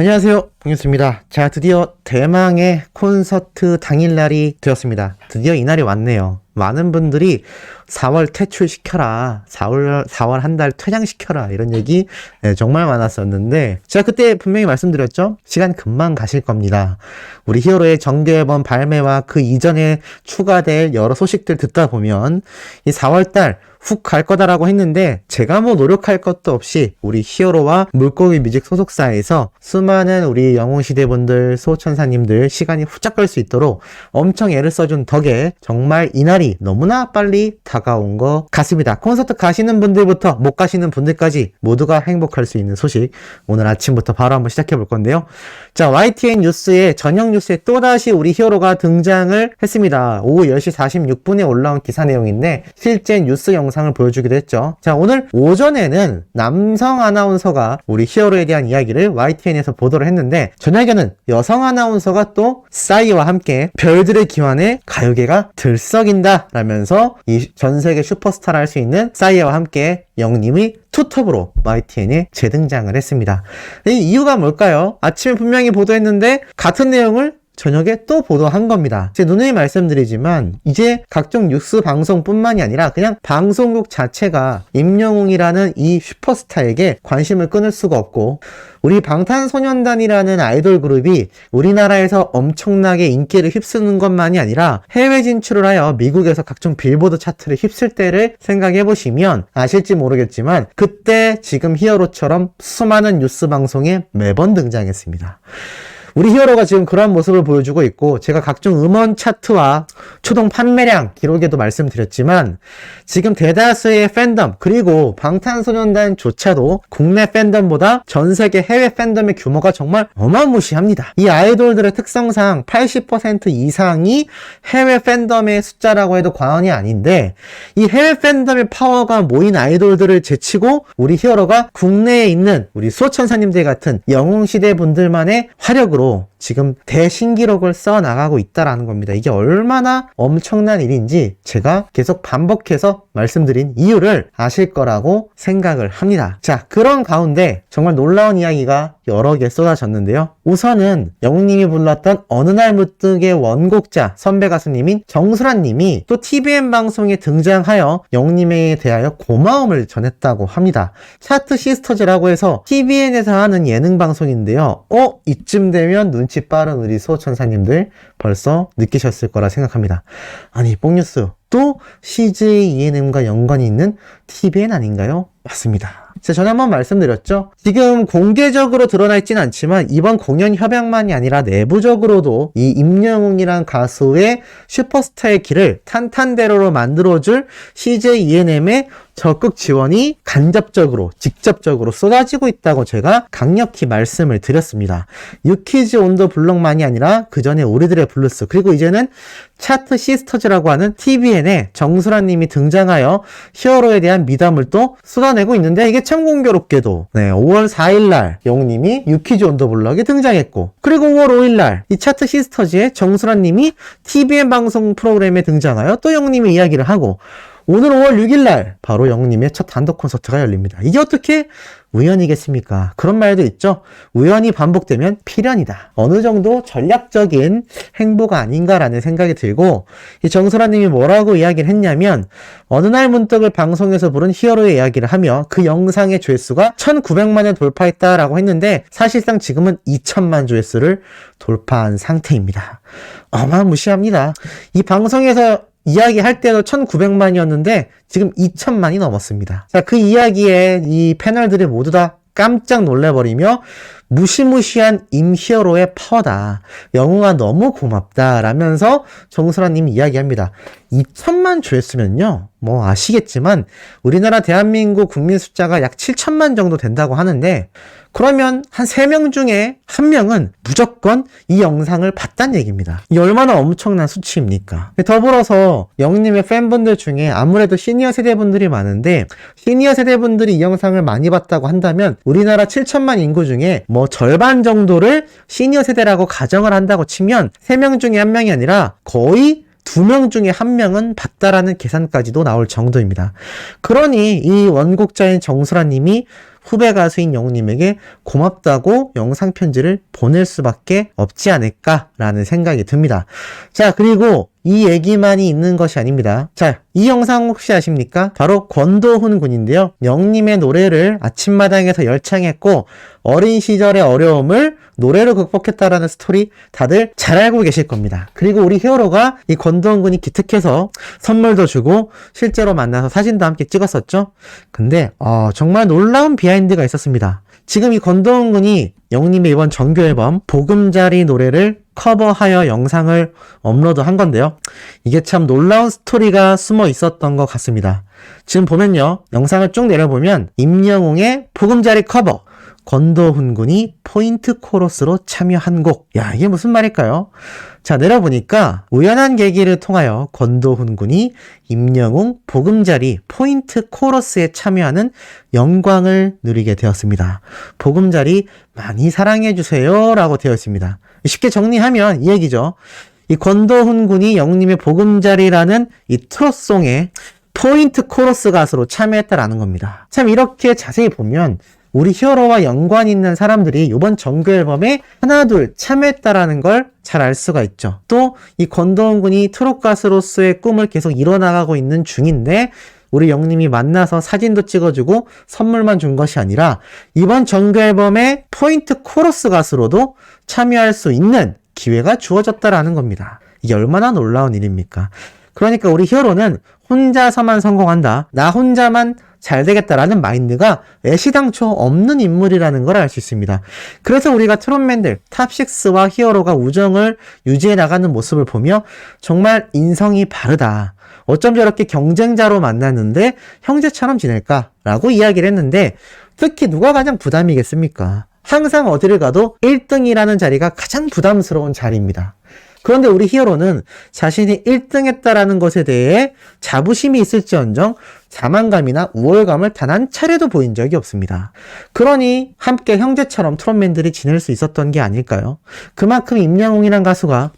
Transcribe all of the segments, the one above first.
안녕하세요, 봉유수입니다. 자, 드디어 대망의 콘서트 당일날이 되었습니다. 드디어 이날이 왔네요. 많은 분들이 4월 퇴출시켜라, 4월 한 달 퇴장시켜라, 이런 얘기 정말 많았었는데, 제가 그때 분명히 말씀드렸죠? 시간 금방 가실 겁니다. 우리 히어로의 정규 앨범 발매와 그 이전에 추가될 여러 소식들 듣다 보면 이 4월달 훅 갈 거다라고 했는데, 제가 뭐 노력할 것도 없이 우리 히어로와 물고기 뮤직 소속사에서 수많은 우리 영웅시대분들, 소천사님들 시간이 후딱 갈 수 있도록 엄청 애를 써준 덕에 정말 이날이 너무나 빨리 다가온 것 같습니다. 콘서트 가시는 분들부터 못 가시는 분들까지 모두가 행복할 수 있는 소식, 오늘 아침부터 바로 한번 시작해 볼 건데요. 자, YTN 뉴스에, 저녁 뉴스에 또다시 우리 히어로가 등장을 했습니다. 오후 10시 46분에 올라온 기사 내용인데 실제 뉴스 영상을 보여주기도 했죠. 자, 오늘 오전에는 남성 아나운서가 우리 히어로에 대한 이야기를 YTN에서 보도를 했는데, 저녁에는 여성 아나운서가 또 싸이와 함께 별들의 기환에 가요계가 들썩인다 라면서 이 전세계 슈퍼스타를 할 수 있는 싸이와 함께 영님이 투톱으로 YTN에 재등장을 했습니다. 이 이유가 뭘까요? 아침에 분명히 보도했는데 같은 내용을 저녁에 또 보도한 겁니다. 제 누누이 말씀드리지만 이제 각종 뉴스 방송뿐만이 아니라 그냥 방송국 자체가 임영웅이라는 이 슈퍼스타에게 관심을 끊을 수가 없고, 우리 방탄소년단이라는 아이돌 그룹이 우리나라에서 엄청나게 인기를 휩쓰는 것만이 아니라 해외 진출을 하여 미국에서 각종 빌보드 차트를 휩쓸 때를 생각해 보시면 아실지 모르겠지만, 그때 지금 히어로처럼 수많은 뉴스 방송에 매번 등장했습니다. 우리 히어로가 지금 그러한 모습을 보여주고 있고, 제가 각종 음원 차트와 초동 판매량 기록에도 말씀드렸지만 지금 대다수의 팬덤, 그리고 방탄소년단조차도 국내 팬덤보다 전세계 해외 팬덤의 규모가 정말 어마무시합니다. 이 아이돌들의 특성상 80% 이상이 해외 팬덤의 숫자라고 해도 과언이 아닌데, 이 해외 팬덤의 파워가 모인 아이돌들을 제치고 우리 히어로가 국내에 있는 우리 수호천사님들 같은 영웅시대 분들만의 화력으로 지금 대신기록을 써나가고 있다라는 겁니다. 이게 얼마나 엄청난 일인지 제가 계속 반복해서 말씀드린 이유를 아실 거라고 생각을 합니다. 자, 그런 가운데 정말 놀라운 이야기가 여러 개 쏟아졌는데요. 우선은 영웅님이 불렀던 어느 날 무뚝의 원곡자 선배 가수님인 정수라님이 또 TVN 방송에 등장하여 영웅님에 대하여 고마움을 전했다고 합니다. 차트 시스터즈라고 해서 TVN에서 하는 예능 방송인데요. 이쯤 되면 눈치 빠른 우리 수호천사님들 벌써 느끼셨을 거라 생각합니다. 아니, 뽕뉴스 또 CJ ENM과 연관이 있는 TVN 아닌가요? 맞습니다. 제가 전에 한번 말씀드렸죠. 지금 공개적으로 드러나 있진 않지만 이번 공연 협약만이 아니라 내부적으로도 이 임영웅이란 가수의 슈퍼스타의 길을 탄탄대로로 만들어줄 CJ ENM의 적극 지원이 간접적으로, 직접적으로 쏟아지고 있다고 제가 강력히 말씀을 드렸습니다. 유키즈 온 더 블럭만이 아니라 그 전에 우리들의 블루스, 그리고 이제는 차트 시스터즈라고 하는 TVN에 정수라님이 등장하여 히어로에 대한 미담을 또 쏟아내고 있는데, 이게 참 공교롭게도 5월 4일날 영웅님이 유키즈 온 더 블럭에 등장했고, 그리고 5월 5일날 이 차트 시스터즈의 정수라님이 TVN 방송 프로그램에 등장하여 또 영웅님의 이야기를 하고, 오늘 5월 6일날 바로 영웅님의 첫 단독 콘서트가 열립니다. 이게 어떻게 우연이겠습니까? 그런 말도 있죠. 우연이 반복되면 필연이다. 어느 정도 전략적인 행보가 아닌가라는 생각이 들고, 이 정설아님이 뭐라고 이야기를 했냐면, 어느 날 문득을 방송에서 부른 히어로의 이야기를 하며 그 영상의 조회수가 1900만을 돌파했다라고 했는데, 사실상 지금은 2000만 조회수를 돌파한 상태입니다. 어마무시합니다. 이 방송에서 이야기할 때도 1900만이었는데 지금 2000만이 넘었습니다. 자, 그 이야기에 이 패널들이 모두 다 깜짝 놀래버리며 무시무시한 임히어로의 파워다, 영웅아 너무 고맙다 라면서 정수라님이 이야기합니다. 2000만 조회수면요, 뭐 아시겠지만 우리나라 대한민국 국민 숫자가 약 7000만 정도 된다고 하는데, 그러면 한 3명 중에 1명은 무조건 이 영상을 봤다는 얘기입니다. 이 얼마나 엄청난 수치입니까? 더불어서 영웅님의 팬분들 중에 아무래도 시니어 세대분들이 많은데, 시니어 세대분들이 이 영상을 많이 봤다고 한다면 우리나라 7천만 인구 중에 뭐 절반 정도를 시니어 세대라고 가정을 한다고 치면 3명 중에 1명이 아니라 거의 2명 중에 1명은 봤다라는 계산까지도 나올 정도입니다. 그러니 이 원곡자인 정수라님이 후배 가수인 영웅님에게 고맙다고 영상 편지를 보낼 수밖에 없지 않을까라는 생각이 듭니다. 자, 그리고 이 얘기만이 있는 것이 아닙니다. 자, 이 영상 혹시 아십니까? 바로 권도훈 군인데요. 영님의 노래를 아침마당에서 열창했고 어린 시절의 어려움을 노래로 극복했다라는 스토리 다들 잘 알고 계실 겁니다. 그리고 우리 히어로가 이 권도훈 군이 기특해서 선물도 주고 실제로 만나서 사진도 함께 찍었었죠. 근데 정말 놀라운 비하인드가 있었습니다. 지금 이 권도훈 군이 영님의 이번 정규 앨범 보금자리 노래를 커버하여 영상을 업로드한 건데요. 이게 참 놀라운 스토리가 숨어 있었던 것 같습니다. 지금 보면요. 영상을 쭉 내려보면 임영웅의 보금자리 커버, 권도훈 군이 포인트 코러스로 참여한 곡. 야, 이게 무슨 말일까요? 자, 내려보니까 우연한 계기를 통하여 권도훈 군이 임영웅 보금자리 포인트 코러스에 참여하는 영광을 누리게 되었습니다. 보금자리 많이 사랑해주세요 라고 되어 있습니다. 쉽게 정리하면 이 얘기죠. 이 권도훈 군이 영웅님의 보금자리라는 이 트롯송에 포인트 코러스 가수로 참여했다라는 겁니다. 참 이렇게 자세히 보면 우리 히어로와 연관 있는 사람들이 이번 정규 앨범에 하나둘 참여했다라는 걸 잘 알 수가 있죠. 또 이 권도훈 군이 트롯 가수로서의 꿈을 계속 이뤄나가고 있는 중인데 우리 영님이 만나서 사진도 찍어주고 선물만 준 것이 아니라 이번 정규 앨범의 포인트 코러스 가수로도 참여할 수 있는 기회가 주어졌다라는 겁니다. 이게 얼마나 놀라운 일입니까? 그러니까 우리 히어로는 혼자서만 성공한다. 나 혼자만 잘 되겠다라는 마인드가 애시당초 없는 인물이라는 걸 알 수 있습니다. 그래서 우리가 트롯맨들 탑6와 히어로가 우정을 유지해 나가는 모습을 보며 정말 인성이 바르다. 어쩜 저렇게 경쟁자로 만났는데 형제처럼 지낼까라고 이야기를 했는데 특히 누가 가장 부담이겠습니까? 항상 어디를 가도 1등이라는 자리가 가장 부담스러운 자리입니다. 그런데 우리 히어로는 자신이 1등 했다라는 것에 대해 자부심이 있을지언정 자만감이나 우월감을 단 한 차례도 보인 적이 없습니다. 그러니 함께 형제처럼 트롯맨들이 지낼 수 있었던 게 아닐까요? 그만큼 임영웅이란 가수가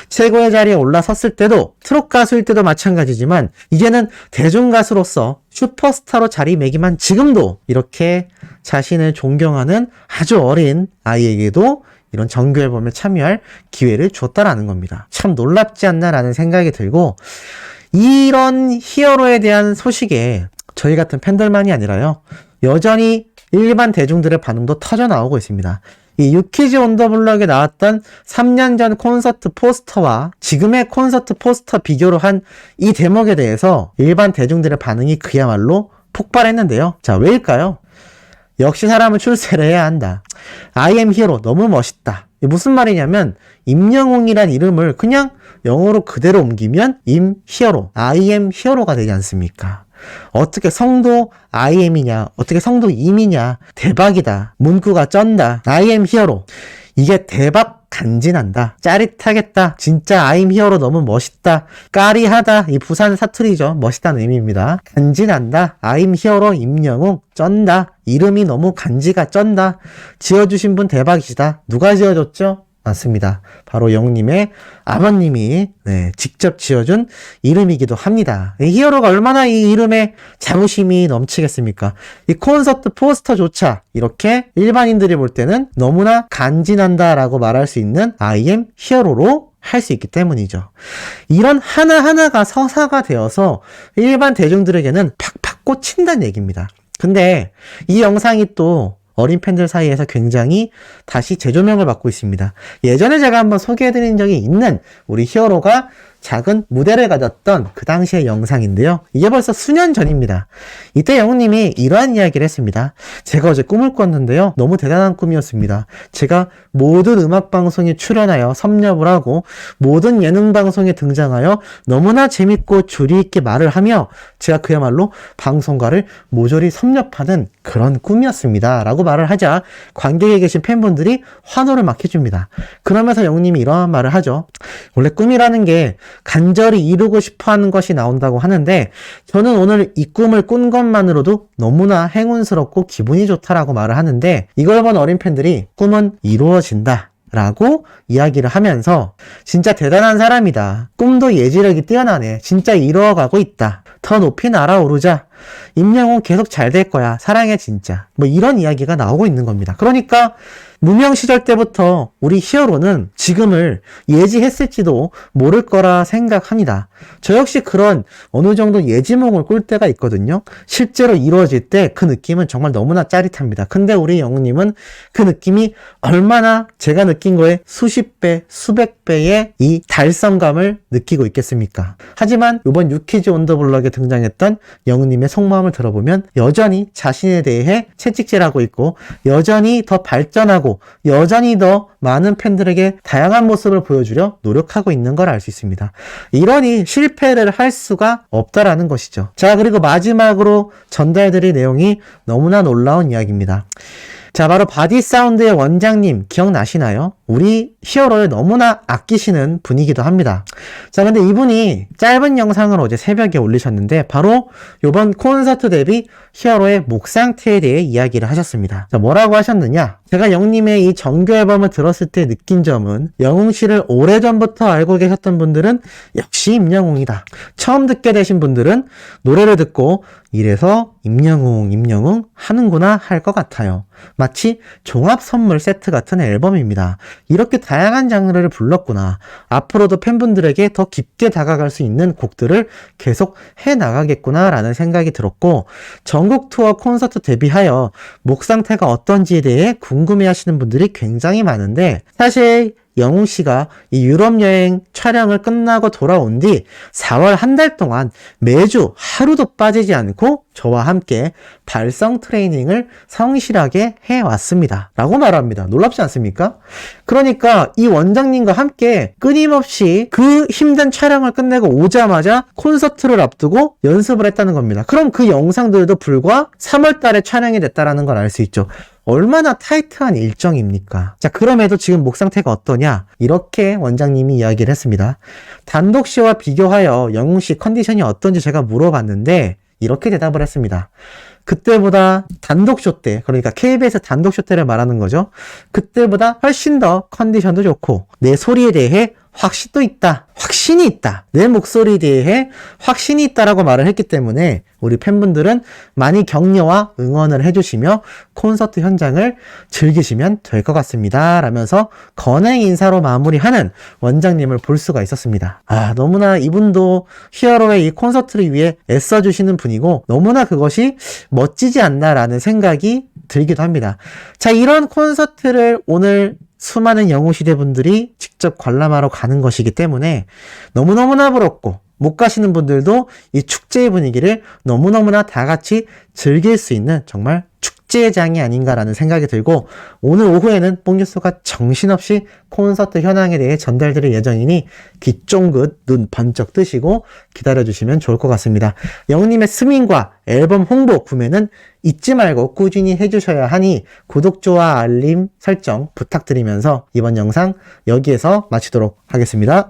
최고의 자리에 올라섰을 때도 트롯 가수일 때도 마찬가지지만 이제는 대중가수로서 슈퍼스타로 자리매김한 지금도 이렇게 자신을 존경하는 아주 어린 아이에게도 이런 정규 앨범에 참여할 기회를 줬다라는 겁니다. 참 놀랍지 않나라는 생각이 들고 이런 히어로에 대한 소식에 저희 같은 팬들만이 아니라요. 여전히 일반 대중들의 반응도 터져 나오고 있습니다. 이 유키즈 온 더 블럭에 나왔던 3년 전 콘서트 포스터와 지금의 콘서트 포스터 비교로 한 이 대목에 대해서 일반 대중들의 반응이 그야말로 폭발했는데요. 자, 왜일까요? 역시 사람은 출세를 해야 한다. I am hero 너무 멋있다. 무슨 말이냐면 임영웅이란 이름을 그냥 영어로 그대로 옮기면 임 히어로, I am 히어로가 되지 않습니까? 어떻게 성도 I am이냐, 어떻게 성도 임이냐, 대박이다, 문구가 쩐다, I am 히어로. 이게 대박 간지난다, 짜릿하겠다, 진짜 I'm 히어로 너무 멋있다, 까리하다, 이 부산 사투리죠. 멋있다는 의미입니다. 간지난다, I'm 히어로 임영웅, 쩐다, 이름이 너무 간지가 쩐다, 지어주신 분 대박이시다. 누가 지어줬죠? 맞습니다. 바로 영님의 아버님이 직접 지어준 이름이기도 합니다. 이 히어로가 얼마나 이 이름에 자부심이 넘치겠습니까? 이 콘서트 포스터조차 이렇게 일반인들이 볼 때는 너무나 간지난다라고 말할 수 있는 I am 히어로로 할 수 있기 때문이죠. 이런 하나하나가 서사가 되어서 일반 대중들에게는 팍팍 꽂힌다는 얘기입니다. 근데 이 영상이 또 어린 팬들 사이에서 굉장히 다시 재조명을 받고 있습니다. 예전에 제가 한번 소개해드린 적이 있는 우리 히어로가 작은 무대를 가졌던 그 당시의 영상인데요. 이게 벌써 수년 전입니다. 이때 영웅님이 이러한 이야기를 했습니다. 제가 어제 꿈을 꿨는데요. 너무 대단한 꿈이었습니다. 제가 모든 음악방송에 출연하여 섭렵을 하고 모든 예능방송에 등장하여 너무나 재밌고 조리있게 말을 하며 제가 그야말로 방송가를 모조리 섭렵하는 그런 꿈이었습니다. 라고 말을 하자 관객에 계신 팬분들이 환호를 막 해줍니다. 그러면서 영웅님이 이러한 말을 하죠. 원래 꿈이라는 게 간절히 이루고 싶어하는 것이 나온다고 하는데 저는 오늘 이 꿈을 꾼 것만으로도 너무나 행운스럽고 기분이 좋다라고 말을 하는데 이걸 본 어린 팬들이 꿈은 이루어진다, 라고 이야기를 하면서 진짜 대단한 사람이다. 꿈도 예지력이 뛰어나네. 진짜 이루어가고 있다. 더 높이 날아오르자. 임영웅 계속 잘 될 거야. 사랑해 진짜. 뭐 이런 이야기가 나오고 있는 겁니다. 그러니까 무명 시절 때부터 우리 히어로는 지금을 예지했을지도 모를 거라 생각합니다. 저 역시 그런 어느 정도 예지몽을 꿀 때가 있거든요. 실제로 이루어질 때 그 느낌은 정말 너무나 짜릿합니다. 근데 우리 영웅님은 그 느낌이 얼마나 제가 느낀 거에 수십 배, 수백 배의 이 달성감을 느끼고 있겠습니까? 하지만 이번 유키즈 온 더 블럭에 등장했던 영웅님의 속마음을 들어보면 여전히 자신에 대해 채찍질하고 있고 여전히 더 발전하고 여전히 더 많은 팬들에게 다양한 모습을 보여주려 노력하고 있는 걸 알 수 있습니다. 이러니 실패를 할 수가 없다라는 것이죠. 자, 그리고 마지막으로 전달드릴 내용이 너무나 놀라운 이야기입니다. 자, 바로 바디 사운드의 원장님 기억나시나요? 우리 히어로를 너무나 아끼시는 분이기도 합니다. 자, 근데 이분이 짧은 영상을 어제 새벽에 올리셨는데 바로 이번 콘서트 대비 히어로의 목 상태에 대해 이야기를 하셨습니다. 자, 뭐라고 하셨느냐? 제가 영웅님의 이 정규 앨범을 들었을 때 느낀 점은 영웅 씨를 오래전부터 알고 계셨던 분들은 역시 임영웅이다. 처음 듣게 되신 분들은 노래를 듣고 이래서 임영웅 하는구나 할 것 같아요. 마치 종합 선물 세트 같은 앨범입니다. 이렇게 다양한 장르를 불렀구나. 앞으로도 팬분들에게 더 깊게 다가갈 수 있는 곡들을 계속 해나가겠구나 라는 생각이 들었고 전국 투어 콘서트 데뷔하여 목 상태가 어떤지에 대해 궁금해하시는 분들이 굉장히 많은데 사실 영웅 씨가 이 유럽 여행 촬영을 끝나고 돌아온 뒤 4월 한 달 동안 매주 하루도 빠지지 않고 저와 함께 발성 트레이닝을 성실하게 해왔습니다. 라고 말합니다. 놀랍지 않습니까? 그러니까 이 원장님과 함께 끊임없이 그 힘든 촬영을 끝내고 오자마자 콘서트를 앞두고 연습을 했다는 겁니다. 그럼 그 영상들도 불과 3월 달에 촬영이 됐다는 걸 알 수 있죠. 얼마나 타이트한 일정입니까? 자, 그럼에도 지금 목 상태가 어떠냐? 이렇게 원장님이 이야기를 했습니다. 단독쇼와 비교하여 영웅씨 컨디션이 어떤지 제가 물어봤는데 이렇게 대답을 했습니다. 그때보다 단독쇼 때, 그러니까 KBS 단독쇼 때를 말하는 거죠. 그때보다 훨씬 더 컨디션도 좋고 내 소리에 대해 확신이 있다. 내 목소리에 대해 확신이 있다라고 말을 했기 때문에 우리 팬분들은 많이 격려와 응원을 해주시며 콘서트 현장을 즐기시면 될 것 같습니다. 라면서 건행 인사로 마무리하는 원장님을 볼 수가 있었습니다. 아, 너무나 이분도 히어로의 이 콘서트를 위해 애써주시는 분이고 너무나 그것이 멋지지 않나라는 생각이 들기도 합니다. 자, 이런 콘서트를 오늘 수많은 영웅시대 분들이 직접 관람하러 가는 것이기 때문에 너무너무나 부럽고 못 가시는 분들도 이 축제의 분위기를 너무너무나 다 같이 즐길 수 있는 정말 축제장이 아닌가라는 생각이 들고 오늘 오후에는 뽕뉴스가 정신없이 콘서트 현황에 대해 전달드릴 예정이니 귀 쫑긋 눈 번쩍 뜨시고 기다려주시면 좋을 것 같습니다. 영웅님의 스밍과 앨범 홍보 구매는 잊지 말고 꾸준히 해주셔야 하니 구독, 좋아요, 알림 설정 부탁드리면서 이번 영상 여기에서 마치도록 하겠습니다.